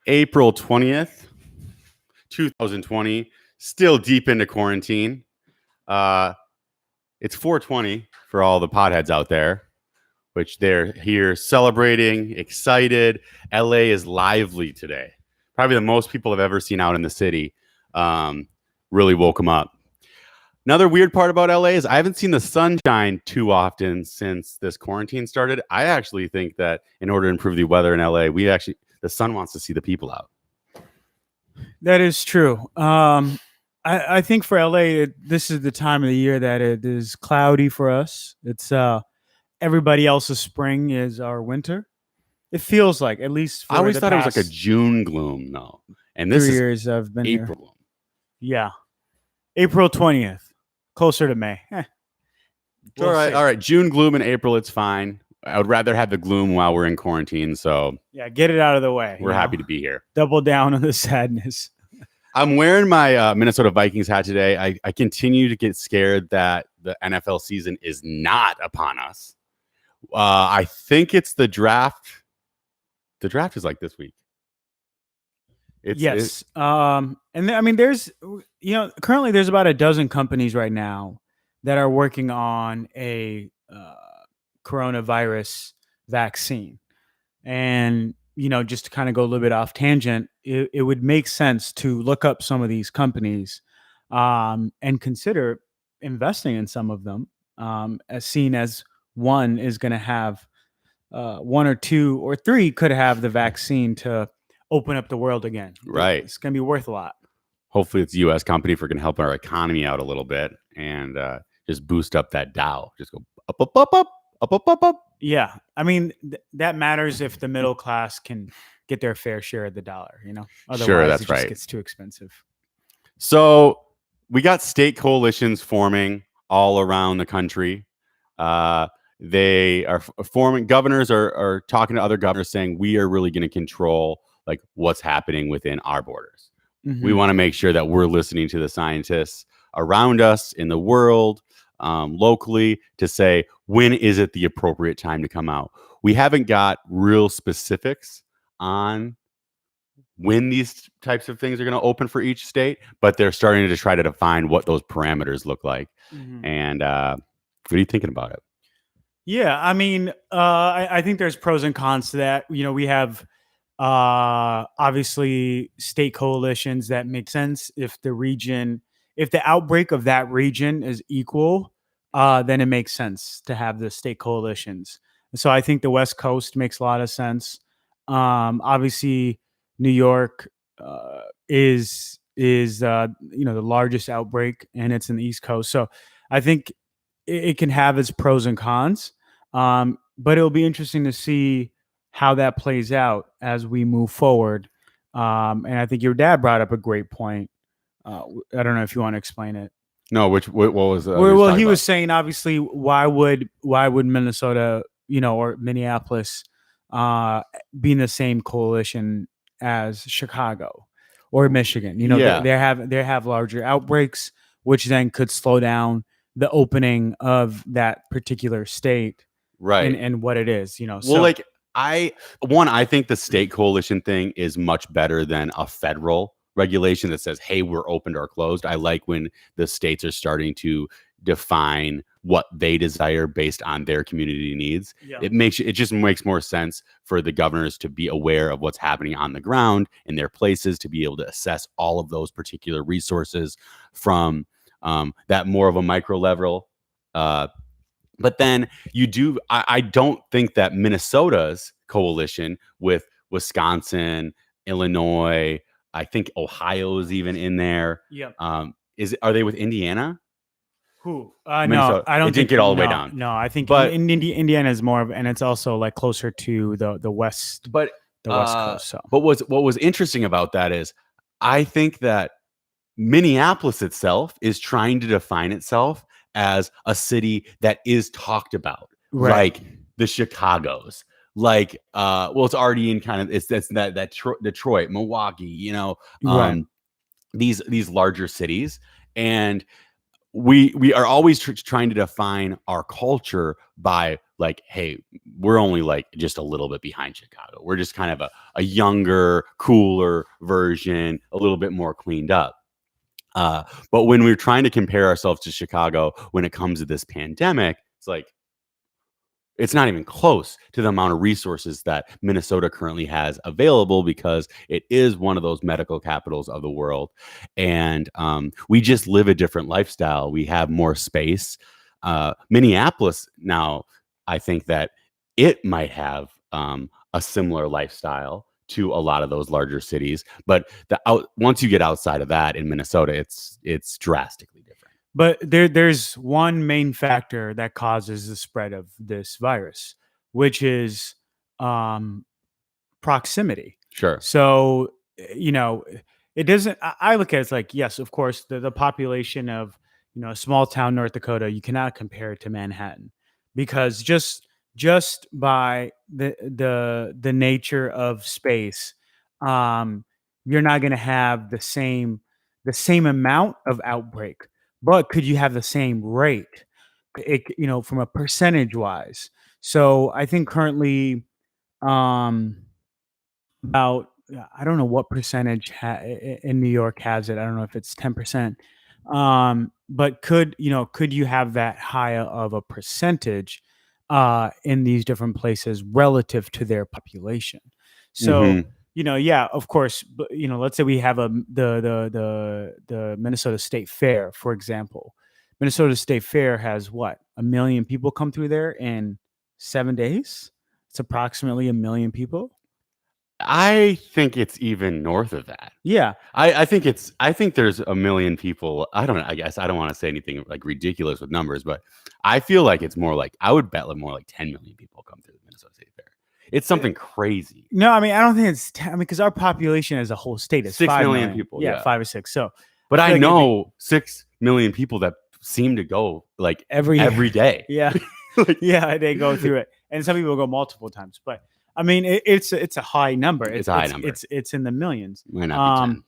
April 20th, 2020, still deep into quarantine. It's 420 for all the potheads out there, which they're here celebrating, excited. LA is lively today. Probably the most people I've ever seen out in the city. Really woke them up. Another weird part about LA is I haven't seen the sunshine too often since this quarantine started. I actually think that in order to improve the weather in LA, the sun wants to see the people out. That is true. I think for LA, this is the time of the year that it is cloudy for us. It's everybody else's spring is our winter. It feels like, at least for I always the thought it was like a past June gloom, though, and this 3 is years I've been here. April gloom. Yeah, April 20th, closer to May. We'll all right, see. all right. June gloom in April, it's fine. I would rather have the gloom while we're in quarantine, so Yeah, get it out of the way. we're happy to be here. Double down on the sadness. I'm wearing my Minnesota Vikings hat today. I continue to get scared that the NFL season is not upon us. I think it's the draft. The draft is like this week. Yes. There's, currently there's about a dozen companies right now that are working on a coronavirus vaccine. And, just to kind of go a little bit off tangent, it would make sense to look up some of these companies and consider investing in some of them, as seen as one is going to have one or two or three could have the vaccine to open up the world again. Right. It's going to be worth a lot. Hopefully it's a U.S. company if we're going to help our economy out a little bit and just boost up that Dow. Just go up, up, up, up, up, up, up, up. Yeah. I mean, that matters if the middle class can get their fair share of the dollar, Otherwise, Sure, that's it just right. gets too expensive. So we got state coalitions forming all around the country. They are forming. Governors are talking to other governors saying we are really going to control like what's happening within our borders. Mm-hmm. We want to make sure that we're listening to the scientists around us in the world, locally, to say when is it the appropriate time to come out. We haven't got real specifics on when these types of things are going to open for each state, but they're starting to try to define what those parameters look like. Mm-hmm. And what are you thinking about it? Yeah, I mean, I think there's pros and cons to that. We have obviously state coalitions that make sense if the outbreak of that region is equal, then it makes sense to have the state coalitions. So I think the West Coast makes a lot of sense. Obviously, New York is the largest outbreak, and it's in the East Coast. So I think it can have its pros and cons, but it'll be interesting to see how that plays out as we move forward. And I think your dad brought up a great point. I don't know if you want to explain it. No, what was well, he was saying, obviously, why would Minnesota, or Minneapolis, be in the same coalition as Chicago or Michigan? They have larger outbreaks, which then could slow down the opening of that particular state, right? And what it is, Well, I think the state coalition thing is much better than a federal regulation that says, hey, we're opened or closed. I like when the states are starting to define what they desire based on their community needs. Yeah. It just makes more sense for the governors to be aware of what's happening on the ground in their places, to be able to assess all of those particular resources from that more of a micro level. But then I don't think that Minnesota's coalition with Wisconsin, Illinois, I think Ohio's even in there. Yeah. Are they with Indiana? Who? No, I don't. It didn't get all the way down. No, I think Indiana is more of, and it's also like closer to the west. But the West Coast. So. But what was interesting about that is, I think that Minneapolis itself is trying to define itself as a city that is talked about, right, like the Chicagos, like it's already in kind of that Detroit, Milwaukee, right. These larger cities. And we are always trying to define our culture by like, hey, we're only like just a little bit behind Chicago. We're just kind of a younger, cooler version, a little bit more cleaned up. But when we're trying to compare ourselves to Chicago when it comes to this pandemic, it's like it's not even close to the amount of resources that Minnesota currently has available because it is one of those medical capitals of the world. And we just live a different lifestyle. We have more space. Minneapolis now, I think that it might have a similar lifestyle to a lot of those larger cities. But once you get outside of that in Minnesota, it's drastically different. But there's one main factor that causes the spread of this virus, which is proximity. Sure. So, it doesn't, I look at it as like, yes, of course, the population of, a small town, North Dakota, you cannot compare it to Manhattan because just by the nature of space, you're not going to have the same amount of outbreak. But could you have the same rate, from a percentage wise? So I think currently, about I don't know what percentage in New York has it. I don't know if it's 10%. But could you have that higher of a percentage in these different places relative to their population? So Mhm. Yeah, of course. But let's say we have the Minnesota State Fair, for example. Minnesota State Fair has what, 1 million people come through there in 7 days. It's approximately 1 million people. I think it's even north of that. Yeah, I think there's 1 million people. I don't know. I guess I don't want to say anything like ridiculous with numbers, but I feel like it's more like I would bet like more like 10 million people come through the Minnesota State Fair. It's something crazy. no, I mean I don't think it's. Because our population as a whole state is 6 5 million million. people, Yeah, yeah. 5 or 6. So, But I I feel like know 6 million people that seem to go like every every day. yeah, Like, yeah, they go through it, and some people go multiple times. But I mean, it's a high number. It's a high number. It's in the millions. might not be 10.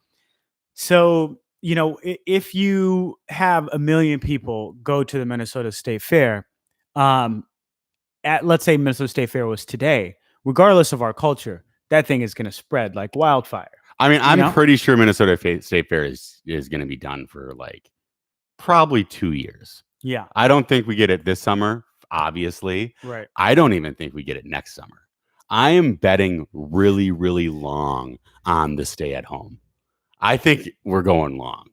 So if you have 1 million people go to the Minnesota State Fair, let's say Minnesota State Fair was today, regardless of our culture, that thing is going to spread like wildfire. I mean, I'm know? pretty sure Minnesota State Fair is going to be done for like probably 2 years. Yeah, I don't think we get it this summer, obviously. right. I don't even think we get it next summer. I am betting really, really long on the stay at home. I think we're going long.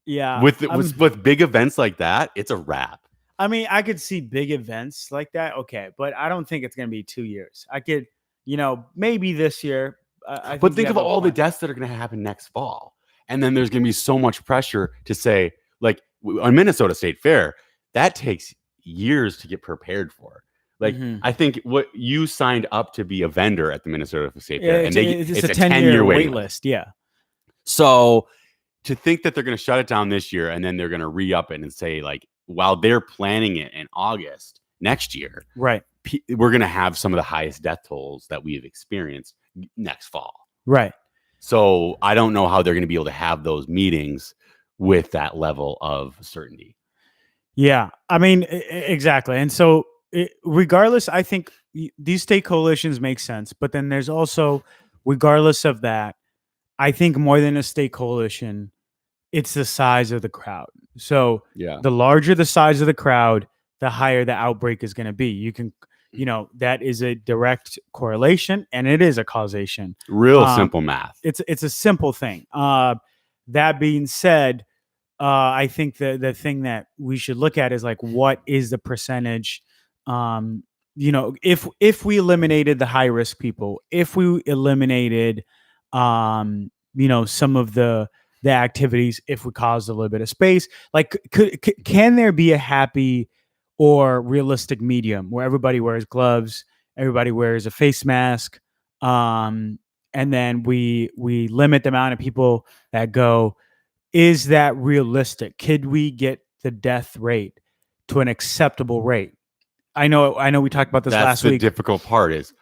Yeah, With big events like that, it's a wrap. I mean, I could see big events like that. Okay, but I don't think it's going to be 2 years. I could, maybe this year. I But think you of have a all the point. deaths that are going to happen next fall. And then there's going to be so much pressure to say, like, on Minnesota State Fair, that takes years to get prepared for. Like, Mhm. I think what you signed up to be a vendor at the Minnesota State Yeah, Fair, and it's a 10-year wait waiting list. list. Yeah, So to think that they're going to shut it down this year and then they're going to re-up it and say, like, while they're planning it in August next year, right, we're going to have some of the highest death tolls that we've experienced next fall. right. So I don't know how they're going to be able to have those meetings with that level of certainty. Yeah, I mean, exactly. And so, regardless, I think these state coalitions make sense. But then there's also, regardless of that, I think more than a state coalition, it's the size of the crowd. So Yeah. the larger the size of the crowd, the higher the outbreak is going to be. You can, that is a direct correlation, and it is a causation. Real simple math. It's a simple thing. That being said, I think the thing that we should look at is like, what is the percentage? If we eliminated the high risk people, if we eliminated, some of the activities, if we caused a little bit of space, like, can there be a happy or realistic medium where everybody wears gloves, everybody wears a face mask, and then we limit the amount of people that go? Is that realistic? Could we get the death rate to an acceptable rate? I know we talked about this That's last the week. difficult part is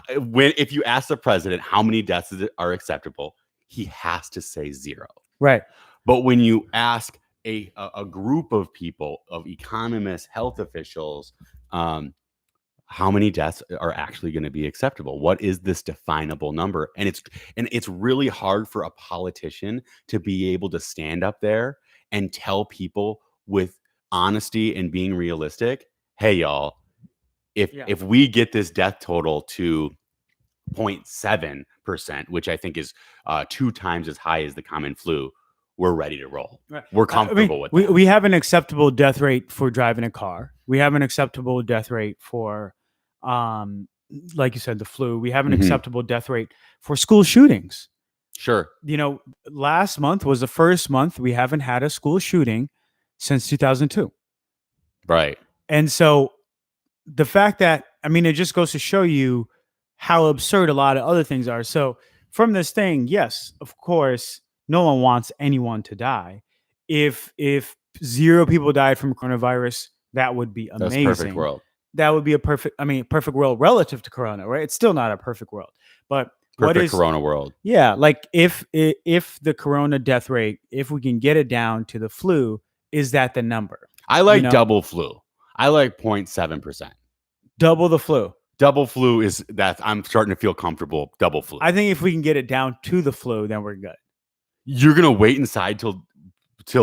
if you ask the president how many deaths are acceptable, he has to say 0. Right. But when you ask a group of people, of economists, health officials, how many deaths are actually going to be acceptable? What is this definable number? And it's really hard for a politician to be able to stand up there and tell people with honesty and being realistic, hey y'all, if we get this death total to 0.7%, which I think is 2 times as high as the common flu, we're ready to roll. Right. We're comfortable with that. We have an acceptable death rate for driving a car. We have an acceptable death rate for, like you said, the flu. We have an acceptable death rate for school shootings. Sure. Last month was the first month we haven't had a school shooting since 2002. Right. And so the fact that, it just goes to show you how absurd a lot of other things are. So from this thing, yes, of course, no one wants anyone to die. If 0 people died from coronavirus, that would be amazing. That's perfect world. That would be a perfect world relative to corona, right? It's still not a perfect world, but perfect corona world. Yeah, like if the corona death rate, if we can get it down to the flu, is that the number? I like double flu. I like 0.7%. Double the flu. Double flu is that I'm starting to feel comfortable. Double flu. I think if we can get it down to the flu, then we're good. You're gonna wait inside till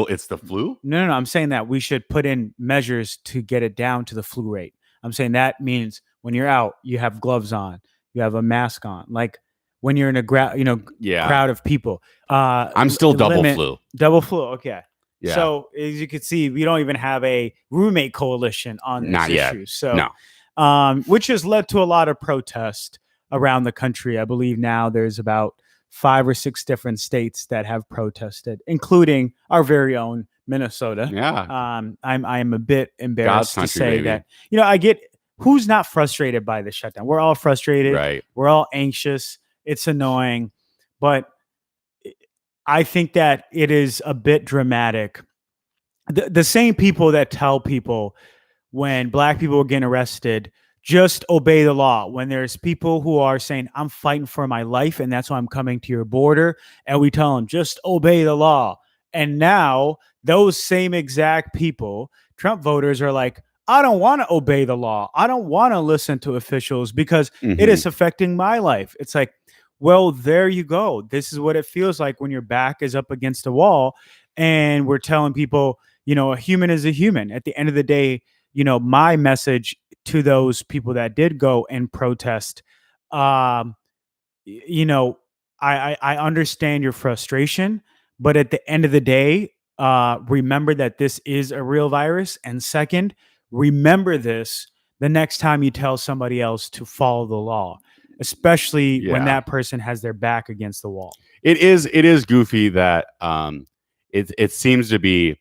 it's the flu? No. I'm saying that we should put in measures to get it down to the flu rate. I'm saying that means when you're out, you have gloves on, you have a mask on. Like when you're in a crowd of people. I'm still double flu. Double flu. Okay. Yeah. So as you can see, we don't even have a roommate coalition on this Not issue. Yet. So, no. Which has led to a lot of protest around the country. I believe now there's about 5 or 6 different states that have protested, including our very own Minnesota. Yeah. I'm a bit embarrassed country, to say baby. that, I get who's not frustrated by the shutdown. We're all frustrated. Right. We're all anxious. It's annoying, but I think that it is a bit dramatic. The same people that tell people when Black people are getting arrested, just obey the law. When there's people who are saying, I'm fighting for my life and that's why I'm coming to your border, and we tell them, just obey the law. And now those same exact people, Trump voters, are like, I don't want to obey the law. I don't want to listen to officials because it is affecting my life. It's like, well, there you go. This is what it feels like when your back is up against a wall. And we're telling people, a human is a human. At the end of the day, my message to those people that did go and protest, I understand your frustration, but at the end of the day, remember that this is a real virus. And second, remember this the next time you tell somebody else to follow the law, especially when that person has their back against the wall. It is goofy that it seems to be.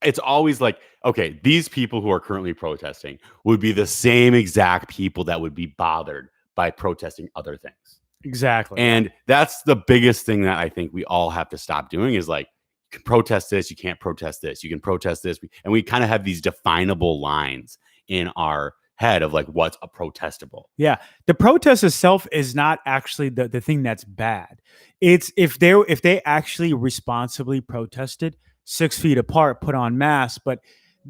It's always like, okay, these people who are currently protesting would be the same exact people that would be bothered by protesting other things. Exactly. And that's the biggest thing that I think we all have to stop doing is like, you can protest this, you can't protest this, you can protest this. And we kind of have these definable lines in our head of like, what's a protestable. Yeah. The protest itself is not actually the thing that's bad. It's if they actually responsibly protested 6 feet apart, put on masks, but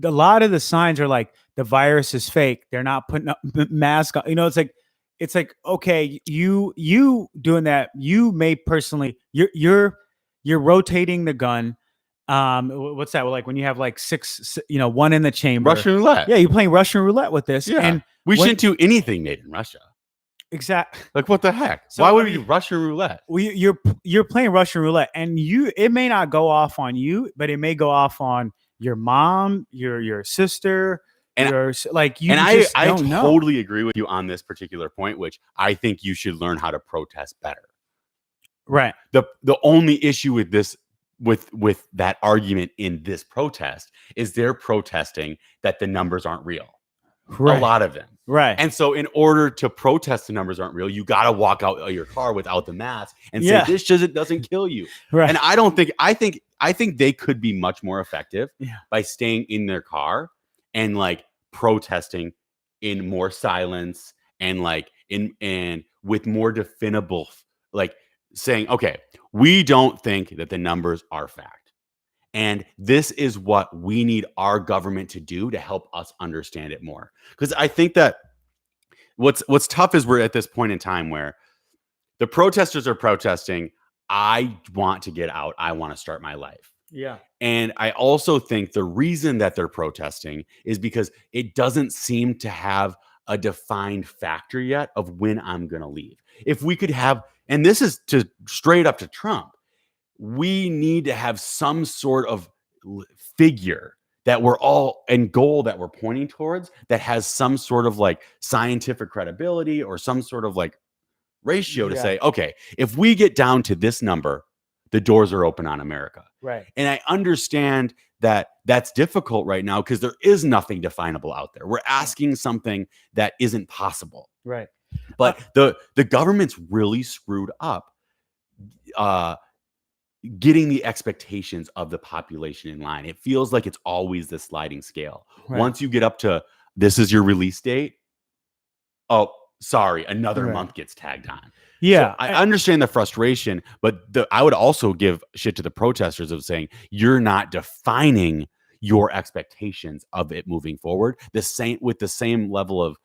a lot of the signs are like the virus is fake. They're not putting up masks on. It's like okay, you doing that. You may personally you're rotating the gun. What's that? Well, like when you have like 6, one in the chamber. Russian roulette. Yeah, you're playing Russian roulette with this. Yeah. And we shouldn't do anything made in Russia. Exactly. Like what the heck? So, why would we do Russian roulette? Well, you're playing Russian roulette, and it may not go off on you, but it may go off on your mom, your sister, and I totally agree with you on this particular point, which I think you should learn how to protest better. Right. The only issue with this with that argument in this protest is they're protesting that the numbers aren't real. Right. A lot of them. Right. And so in order to protest the numbers aren't real, you got to walk out of your car without the mask and say, this just doesn't kill you. Right. And I think they could be much more effective by staying in their car and like protesting in more silence and like and with more definable, like saying, okay, we don't think that the numbers are fact. And this is what we need our government to do to help us understand it more. Because I think that what's tough is we're at this point in time where the protesters are protesting. I want to get out. I want to start my life. Yeah. And I also think the reason that they're protesting is because it doesn't seem to have a defined factor yet of when I'm going to leave. If we could have, and this is to straight up to Trump, we need to have some sort of figure that we're all and goal that we're pointing towards that has some sort of like scientific credibility or some sort of like ratio to say, okay, if we get down to this number, the doors are open on America. Right. And I understand that that's difficult right now because there is nothing definable out there. We're asking something that isn't possible. Right. But the government's really screwed up getting the expectations of the population in line. It feels like it's always the sliding scale. Right. Once you get up to this is your release date, oh, sorry, another month gets tagged on. Yeah. So I understand the frustration, but I would also give shit to the protesters of saying you're not defining your expectations of it moving forward with the same level of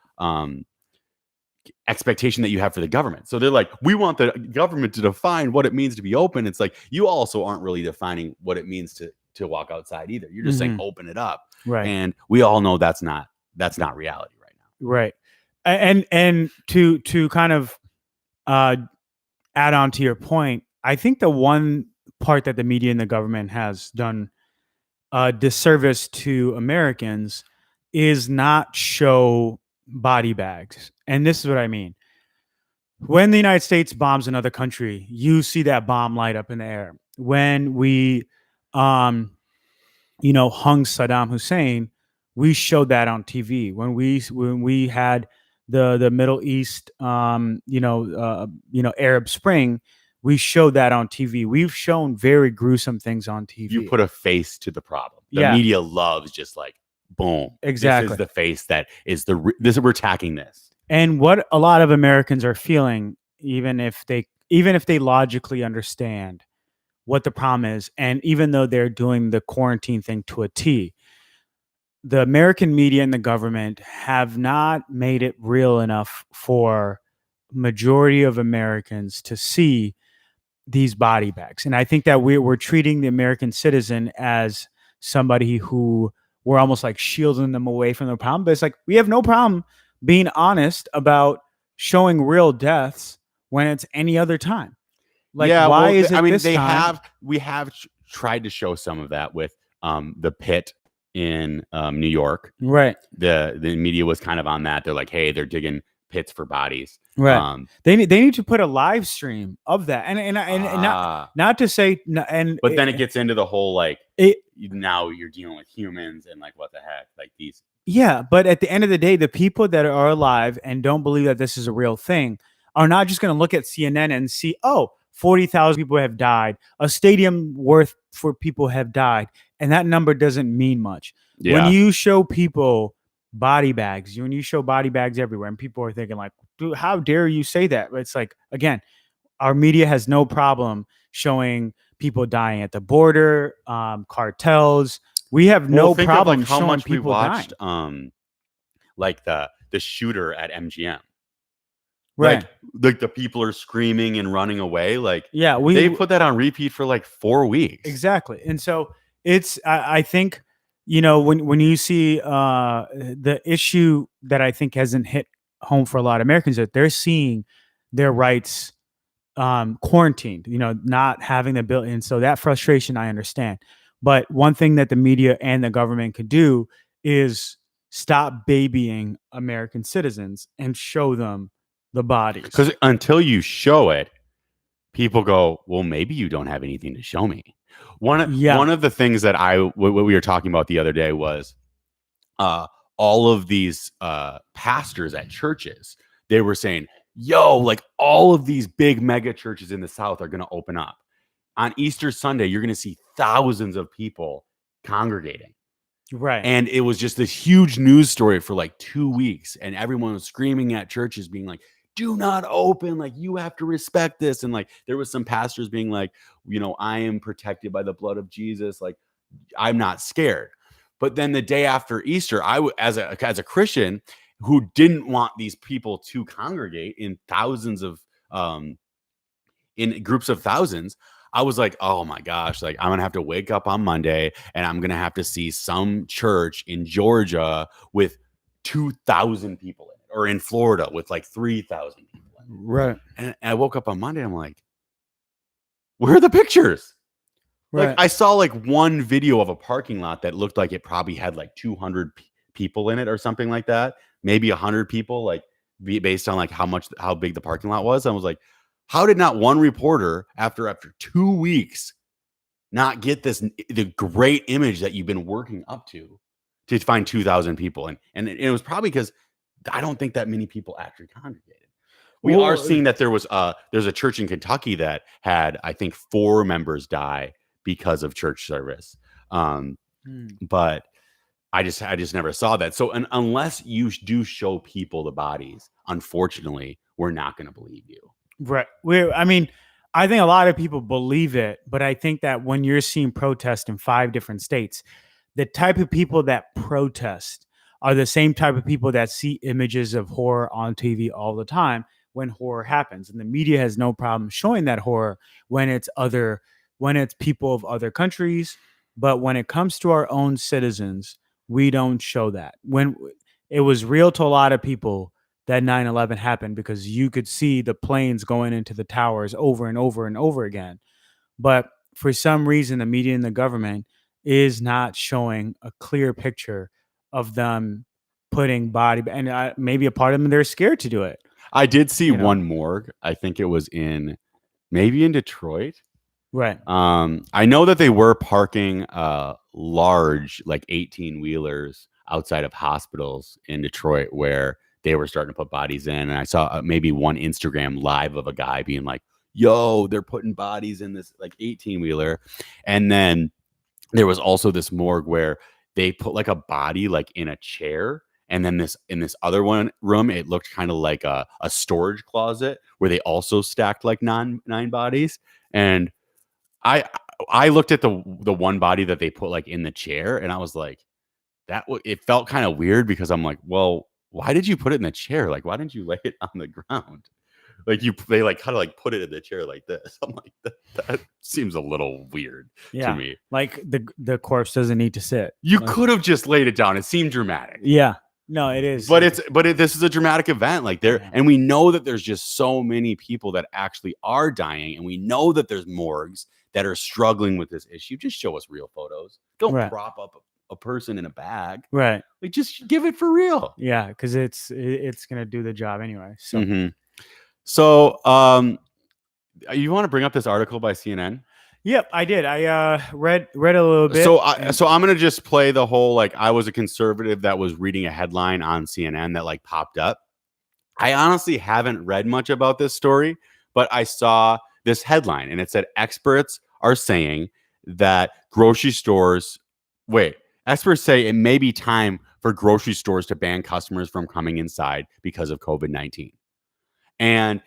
expectation that you have for the government. So they're like, we want the government to define what it means to be open. It's like you also aren't really defining what it means to walk outside either. You're just saying open it up. Right. And we all know that's not reality right now. Right. And to kind of add on to your point, I think the one part that the media and the government has done a disservice to Americans is not show body bags. And this is what I mean. When the United States bombs another country, you see that bomb light up in the air. When we hung Saddam Hussein, we showed that on TV. When we had the Middle East Arab Spring, we showed that on TV. We've shown very gruesome things on TV. You put a face to the problem. The media loves just like boom. Exactly. This is the face that is we're attacking this. And what a lot of Americans are feeling, even if they logically understand what the problem is, and even though they're doing the quarantine thing to a T, the American media and the government have not made it real enough for majority of Americans to see these body bags. And I think that we're treating the American citizen as somebody who we're almost like shielding them away from the problem. But it's like, we have no problem being honest about showing real deaths when it's any other time. Like, why is it this time? We have tried to show some of that with the pit in New York. Right. The media was kind of on that. They're like, hey, they're digging pits for bodies. Right. They need to put a live stream of that, and not to say, but then it gets into the whole like now you're dealing with humans and like what the heck, like these. Yeah, but at the end of the day, the people that are alive and don't believe that this is a real thing are not just going to look at CNN and see, 40,000 people have died, a stadium worth for people have died, and that number doesn't mean much. Yeah. When you show people body bags, when you show body bags everywhere, and people are thinking like, dude, how dare you say that? But it's like, again, our media has no problem showing people dying at the border, cartels. We have no problem how showing much people we watched, dying. Like the shooter at MGM. Right. Like the people are screaming and running away. Like, yeah, they put that on repeat for like 4 weeks. Exactly. And so it's, I think, when you see the issue that I think hasn't hit home for a lot of Americans, that they're seeing their rights quarantined, not having the ability. And so that frustration, I understand. But one thing that the media and the government could do is stop babying American citizens and show them the bodies. Because until you show it, people go, well, maybe you don't have anything to show me. One of the things that what we were talking about the other day was all of these pastors at churches. They were saying, yo, like all of these big mega churches in the South are going to open up. On Easter Sunday, you're going to see thousands of people congregating. Right. And it was just this huge news story for like 2 weeks. And everyone was screaming at churches being like, do not open. Like, you have to respect this. And like, there was some pastors being like, I am protected by the blood of Jesus. Like, I'm not scared. But then the day after Easter, as a Christian who didn't want these people to congregate in thousands of in groups of thousands, I was like, oh my gosh, like I'm gonna have to wake up on Monday and I'm gonna have to see some church in Georgia with 2,000 people in it, or in Florida with like 3,000 people in it. Right. And I woke up on Monday, I'm like, where are the pictures? Right. Like I saw like one video of a parking lot that looked like it probably had like 200 people in it or something like that, maybe 100 people, like based on like how big the parking lot was. I was like, how did not one reporter after 2 weeks not get the great image that you've been working up to find 2,000 people? And it was probably because I don't think that many people actually congregated. We are seeing that there's a church in Kentucky that had, I think, 4 members die because of church service. But I just never saw that. So unless you do show people the bodies, unfortunately, we're not going to believe you. Right. I mean, I think a lot of people believe it, but I think that when you're seeing protests in 5 different states, the type of people that protest are the same type of people that see images of horror on TV all the time when horror happens. And the media has no problem showing that horror when it's people of other countries. But when it comes to our own citizens, we don't show that. When it was real to a lot of people that 9/11 happened, because you could see the planes going into the towers over and over and over again. But for some reason, the media and the government is not showing a clear picture of them putting body, and maybe a part of them, they're scared to do it. I did see one morgue. I think it was maybe in Detroit. Right. I know that they were parking large, like 18-wheelers outside of hospitals in Detroit where they were starting to put bodies in. And I saw maybe one Instagram live of a guy being like, yo, they're putting bodies in this like 18-wheeler. And then there was also this morgue where they put like a body like in a chair. And then in this other room, it looked kind of like a storage closet where they also stacked like 9 bodies. And I looked at the one body that they put like in the chair, and I was like, it felt kind of weird, because I'm like, well, why did you put it in the chair? Like, why didn't you lay it on the ground? Like they like kind of like put it in the chair like this. I'm like, that seems a little weird to me. Like the corpse doesn't need to sit. You could have just laid it down. It seemed dramatic. Yeah. No, it is. But this is a dramatic event. Like and we know that there's just so many people that actually are dying, and we know that there's morgues that are struggling with this issue. Just show us real photos. Don't prop up a person in a bag. Right. Like, just give it for real. Yeah, because it's gonna do the job anyway. So. Mm-hmm. So, you want to bring up this article by CNN? Yep, I did. I read a little bit. So I'm gonna just play the whole, like, I was a conservative that was reading a headline on CNN that like popped up. I honestly haven't read much about this story, but I saw this headline and it said experts are saying that experts say it may be time for grocery stores to ban customers from coming inside because of COVID-19. And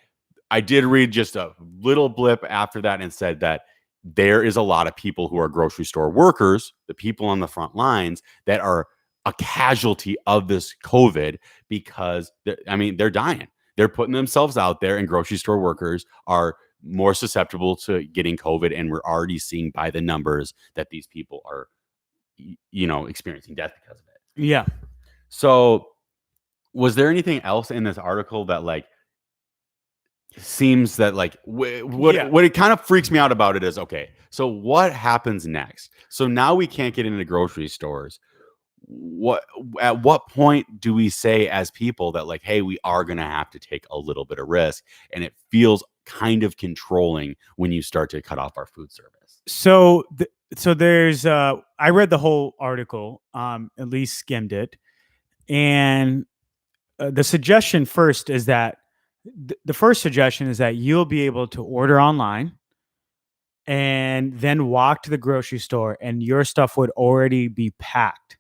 I did read just a little blip after that and said that there is a lot of people who are grocery store workers, the people on the front lines, that are a casualty of this COVID, because they're dying. They're putting themselves out there, and grocery store workers are more susceptible to getting COVID. And we're already seeing by the numbers that these people are, experiencing death because of it. Yeah. So was there anything else in this article that like seems that like what it kind of freaks me out about it is, okay, so what happens next? So now we can't get into grocery stores. At what point do we say as people that like, hey, we are going to have to take a little bit of risk? And it feels kind of controlling when you start to cut off our food service. So there's I read the whole article, at least skimmed it, and the suggestion first is that the first suggestion is that you'll be able to order online and then walk to the grocery store, and your stuff would already be packed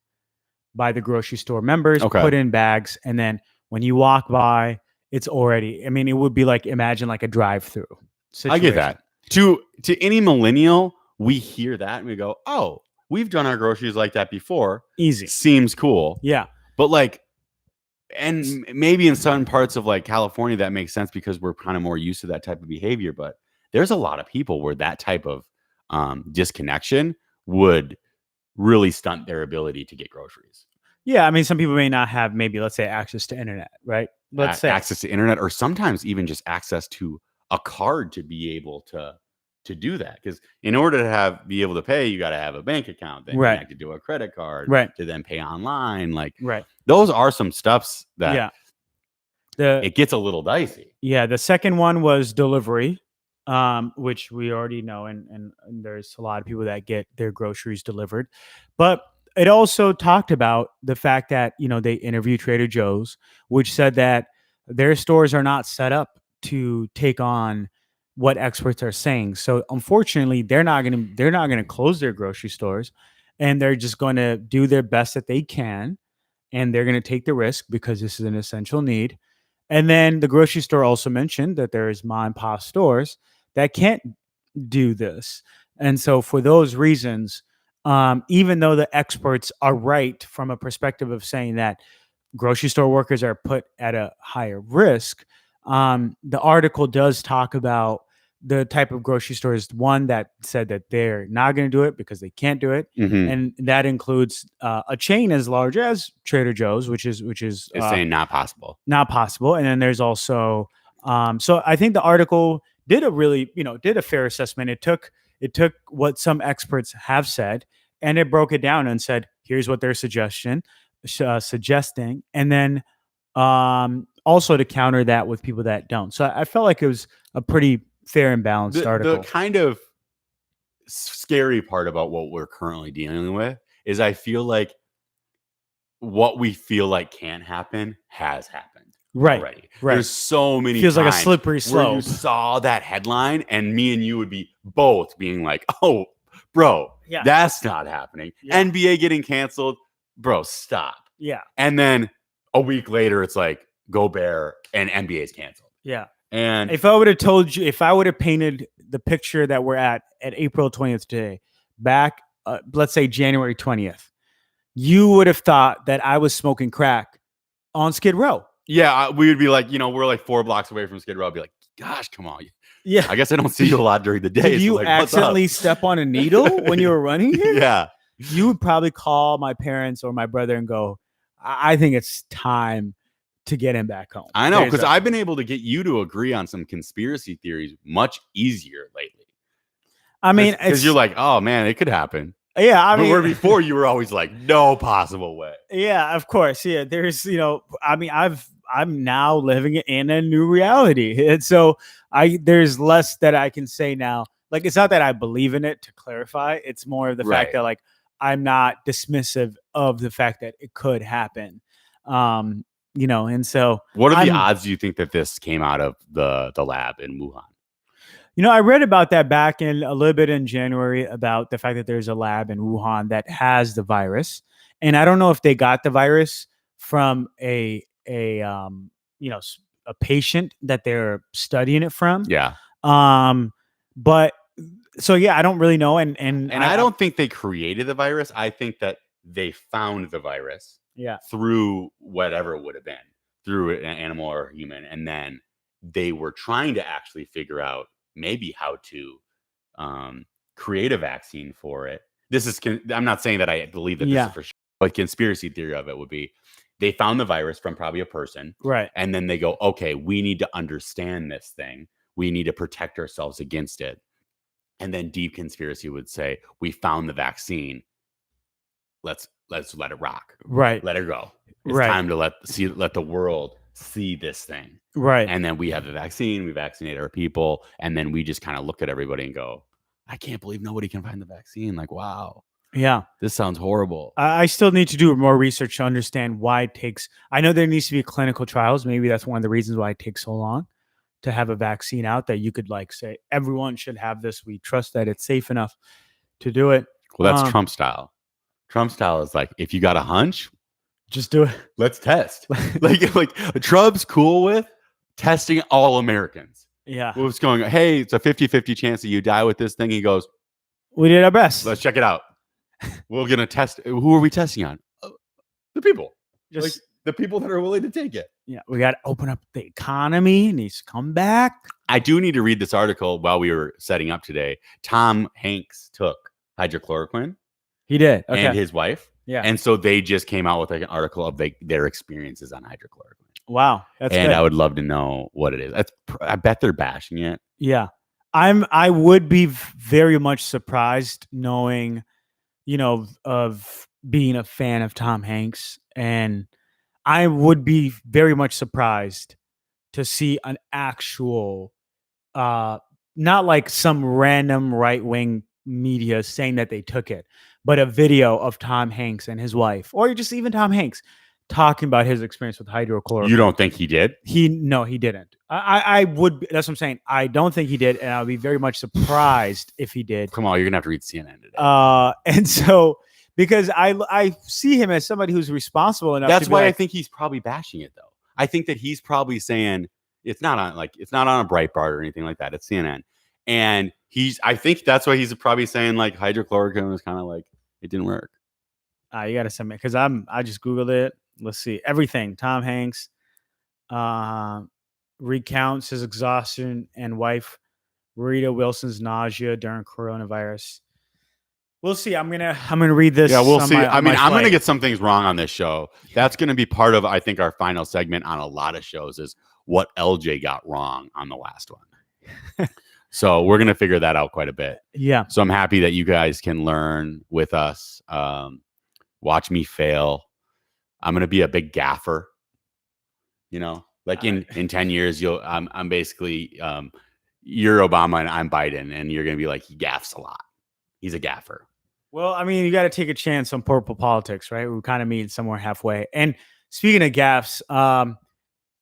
by the grocery store members, put in bags, and then when you walk by, it's already, it would be like, imagine like a drive-through situation. I get that. To any millennial, we hear that and we go, oh, we've done our groceries like that before. Easy. Seems cool. Yeah. But like, and maybe in some parts of like California that makes sense because we're kind of more used to that type of behavior. But there's a lot of people where that type of disconnection would really stunt their ability to get groceries. Yeah, I mean, some people may not have maybe, let's say, access to internet, right? Let's say access to internet, or sometimes even just access to a card to be able to do that. Because in order to be able to pay, you got to have a bank account, then Right. connected to a credit card, Right. to then pay online. Like, right. those are some stuffs that Yeah. it gets a little dicey. Yeah, the second one was delivery, which we already know, and there's a lot of people that get their groceries delivered. But it also talked about the fact that, you know, they interviewed Trader Joe's, which said that their stores are not set up to take on what experts are saying. So unfortunately, they're not gonna close their grocery stores, and they're just going to do their best that they can, and they're going to take the risk because this is an essential need. And then the grocery store also mentioned that there is mom and pop stores that can't do this. And so for those reasons, even though the experts are right from a perspective of saying that grocery store workers are put at a higher risk, the article does talk about the type of grocery stores, one that said that they're not going to do it because they can't do it. Mhm. And that includes a chain as large as Trader Joe's, which is It's saying not possible. not possible. And then there's also, so I think the article did a fair assessment. It took what some experts have said, and it broke it down and said, here's what they're suggesting, and then also to counter that with people that don't. So I felt like it was a pretty fair and balanced article. The kind of scary part about what we're currently dealing with is I feel like what we feel like can't happen has happened already. Right. There's so many Feels like a times slippery where slope. you saw that headline and me and you would be both being like, oh, bro, Yeah. that's not happening. Yeah. NBA getting canceled, bro, stop. Yeah. And then a week later, it's like, go Bear, and NBA's canceled. Yeah. And If I would have told you, if I would have painted the picture that we're at April 20th today, back, let's say January 20th, you would have thought that I was smoking crack on Skid Row. yeah, we would be like, we're like 4 blocks away from Skid Row. I'd be like, gosh, come on. Yeah. I guess I don't see you a lot during the day. Did you so like, what's up? accidentally step on a needle when you were running here? Yeah. You would probably call my parents or my brother and go, I think it's time to get him back home. I know, because There's a- I've been able to get you to agree on some conspiracy theories much easier lately. I mean, because you're like, oh man, it could happen. yeah, I But mean, where before you were always like, no possible way. yeah, of course. Yeah, there's, I mean, I'm now living in a new reality. And so there's less that I can say now. Like, it's not that I believe in it, to clarify. It's more of the Right. fact that, like, I'm not dismissive of the fact that it could happen. And so What are the I'm- odds do you think that this came out of the lab in Wuhan? I read about that back in a little bit in January about the fact that there's a lab in Wuhan that has the virus. And I don't know if they got the virus from a patient that they're studying it from. Yeah. But so, yeah, I don't really know. And I don't think they created the virus. I think that they found the virus yeah. through whatever it would have been, through an animal or a human. And then they were trying to actually figure out maybe how to create a vaccine for it. I'm not saying that I believe that this is for sure, but conspiracy theory of it would be they found the virus from probably a person. Right. And then they go, okay, we need to understand this thing. We need to protect ourselves against it. And then deep conspiracy would say, we found the vaccine. Let's let it rock. Right. Let it go. It's Right. time to let the world see this thing. Right. And then we have the vaccine, we vaccinate our people, and then we just kind of look at everybody and go, I can't believe nobody can find the vaccine. Like, wow, Yeah. this sounds horrible. I still need to do more research to understand why it takes. I know there needs to be clinical trials. Maybe that's one of the reasons why it takes so long to have a vaccine out, that you could like say everyone should have this. We trust that it's safe enough to do it. Well, that's Trump style. Trump style is like, if you got a hunch, Just do it. let's test. like Trump's cool with testing all Americans. Yeah. What's going on? Hey, it's a 50-50 chance that you die with this thing. He goes, We did our best. let's check it out. We're gonna test. Who are we testing on? The people, like Just the people that are willing to take it. yeah, we got to open up the economy. It needs to come back. I do need to read this article while we were setting up today. Tom Hanks took hydrochloroquine He did. Okay. and his wife. Yeah. And so they just came out with like an article of their experiences on hydrochloroquine. Wow. That's and good. I would love to know what it is. I bet they're bashing it. Yeah. I would be very much surprised knowing, of being a fan of Tom Hanks, and I would be very much surprised to see an actual not like some random right-wing media saying that they took it, but a video of Tom Hanks and his wife, or just even Tom Hanks talking about his experience with hydrochloroquine. You don't think he did? No, he didn't. I would. That's what I'm saying. I don't think he did, and I would be very much surprised if he did. Come on, you're gonna have to read CNN today. And so because I see him as somebody who's responsible enough. That's to be why I like, think he's probably bashing it, though. I think that he's probably saying it's not on a Breitbart or anything like that. It's CNN, and I think that's why he's probably saying like hydrochloroquine was kind of like it didn't work. You got to send me because I just googled it. Let's see everything. Tom Hanks recounts his exhaustion and wife Rita Wilson's nausea during coronavirus. We'll see. I'm gonna read this. Yeah, we'll see. I'm flight. gonna get some things wrong on this show. That's gonna be part of I think our final segment on a lot of shows is what LJ got wrong on the last one. So we're gonna figure that out quite a bit. Yeah. So I'm happy that you guys can learn with us. Watch me fail. I'm gonna be a big gaffer. Like in 10 years, I'm basically you're Obama and I'm Biden, and you're gonna be like he gaffs a lot. He's a gaffer. Well, I mean, you got to take a chance on purple politics, right? We kind of meet somewhere halfway. And speaking of gaffes,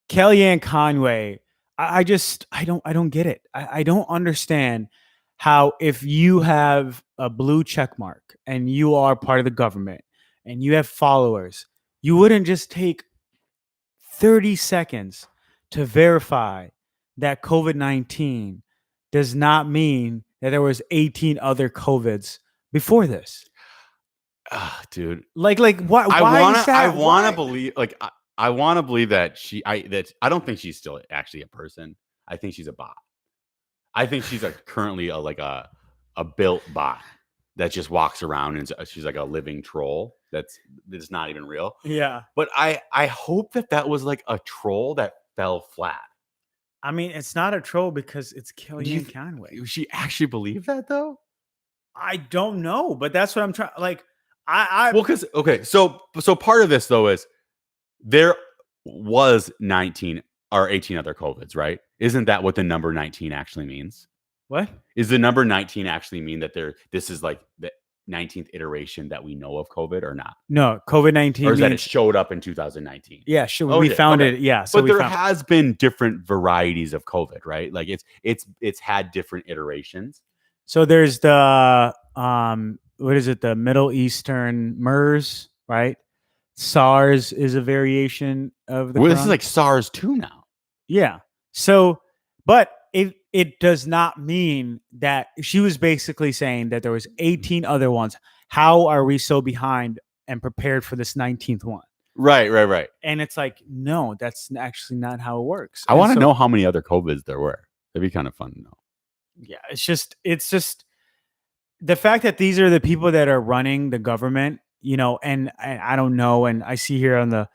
Kellyanne Conway, I don't get it. I don't understand how if you have a blue check mark and you are part of the government and you have followers, you wouldn't just take 30 seconds to verify that COVID-19 does not mean that there was 18 other COVIDs before this. Dude. Like why is that? I want to believe I want to believe that I don't think she's still actually a person. I think she's a bot. I think she's currently a built bot that just walks around and she's like a living troll that's not even real. Yeah. But I hope that was like a troll that fell flat. I mean, it's not a troll because it's Kellyanne Conway. She actually believed that though? I don't know, but that's what I'm trying. Like, so part of this though is there was 19 or 18 other COVIDs, right? Isn't that what the number 19 actually means? What is the number 19 actually mean that this is like the 19th iteration that we know of COVID or not? No, COVID-19 or is that it showed up in 2019? Yeah, sure. We found it. Yeah, so but there has been different varieties of COVID, right? Like it's had different iterations. So there's the what is it? The Middle Eastern MERS, right? SARS is a variation of the. Well, this is like SARS 2 now. Yeah. So, but it does not mean that she was basically saying that there was 18 other ones. How are we so behind and prepared for this 19th one? Right. And it's like, no, that's actually not how it works. I want to know how many other COVIDs there were. That'd be kind of fun to know. Yeah, it's just the fact that these are the people that are running the government, and I don't know. And I see here on the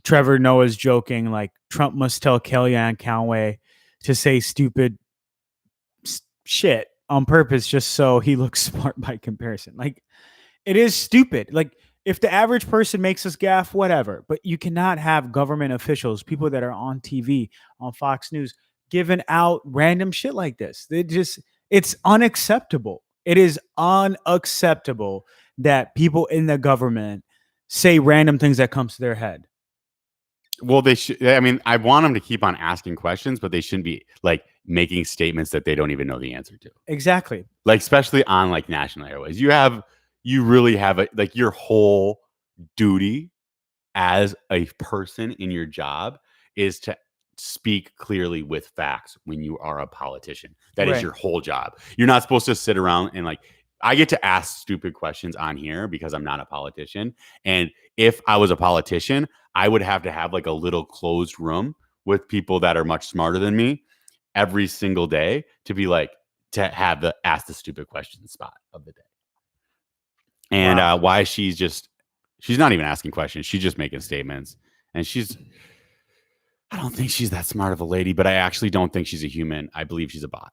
Trevor Noah's joking, like Trump must tell Kellyanne Conway to say stupid shit on purpose just so he looks smart by comparison. Like, it is stupid. Like, if the average person makes us gaffe, whatever, but you cannot have government officials, people that are on TV, on Fox News, giving out random shit like this. It's unacceptable. It is unacceptable that people in the government say random things that comes to their head. Well, they should. I mean, I want them to keep on asking questions, but they shouldn't be like making statements that they don't even know the answer to. Exactly. Like, especially on like national airways, you really have like your whole duty as a person in your job is to speak clearly with facts when you are a politician. That is your whole job. You're not supposed to sit around and like, I get to ask stupid questions on here because I'm not a politician. And if I was a politician, I would have to have like a little closed room with people that are much smarter than me every single day to be like, to have the ask the stupid question spot of the day. And why she's not even asking questions. She's just making statements. And I don't think she's that smart of a lady, but I actually don't think she's a human. I believe she's a bot.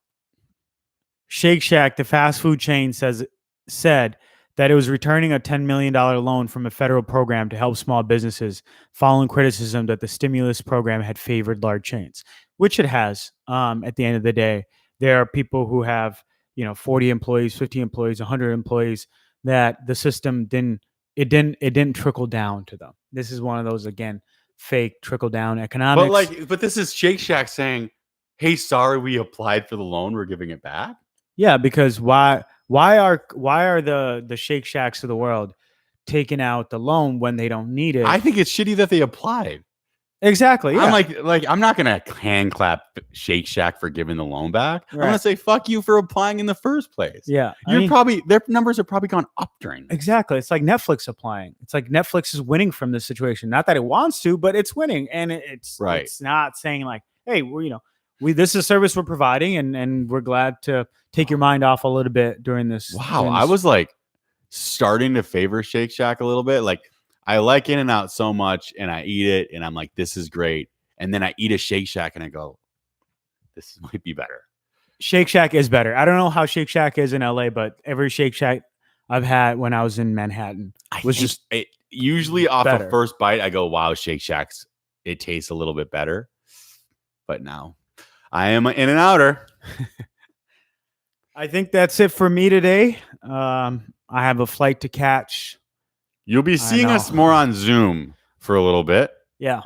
Shake Shack, the fast food chain, said that it was returning a $10 million loan from a federal program to help small businesses following criticism that the stimulus program had favored large chains, which it has. At the end of the day, there are people who have 40 employees, 50 employees, 100 employees that the system didn't trickle down to them. This is one of those, again, fake trickle down economics. But this is Shake Shack saying, "Hey, sorry, we applied for the loan. We're giving it back." Yeah, because why are the Shake Shacks of the world taking out the loan when they don't need it? I think it's shitty that they applied. Exactly. Yeah. I'm like I'm not gonna hand clap Shake Shack for giving the loan back. Right. I'm gonna say fuck you for applying in the first place. Yeah, Their numbers are probably gone up during this. Exactly. It's like Netflix applying. It's like Netflix is winning from this situation. Not that it wants to, but it's winning, and it's right. It's not saying like, hey, this is a service we're providing, and we're glad to take your mind off a little bit during this. Wow, I was like starting to favor Shake Shack a little bit. Like I like In-N-Out so much, and I eat it, and I'm like, this is great. And then I eat a Shake Shack, and I go, this might be better. Shake Shack is better. I don't know how Shake Shack is in LA, but every Shake Shack I've had when I was in Manhattan was just usually off better. a first bite. I go, wow, Shake Shack's it tastes a little bit better. But now I am an In-N-Outer. I think that's it for me today. I have a flight to catch. You'll be seeing us more on Zoom for a little bit. Yeah.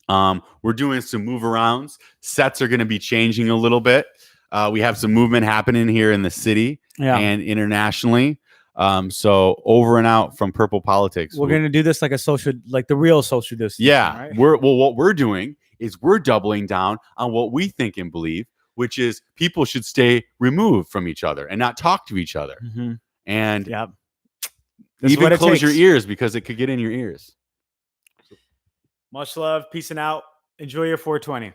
We're doing some move arounds. Sets are going to be changing a little bit. We have some movement happening here in the city and internationally. So over and out from Purple Politics. We're going to do this like the real social distancing. Yeah. Right? What we're doing is we're doubling down on what we think and believe, which is people should stay removed from each other and not talk to each other. Mm-hmm. And That's even close your ears because it could get in your ears. Much love. Peace and out. Enjoy your 420.